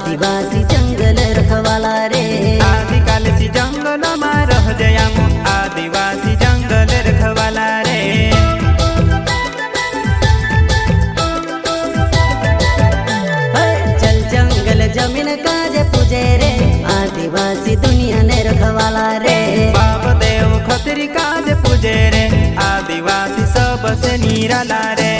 आदिवासी जंगल रखवाला रे। आदिकाल से जंगल में रह जयाम आदिवासी जंगल रखवाला रे। चल जंगल जमीन काजे पूजे रे आदिवासी दुनिया ने रखवाला रे। बाप देव खतरी काज पूजे रे आदिवासी सबसे निराला रे।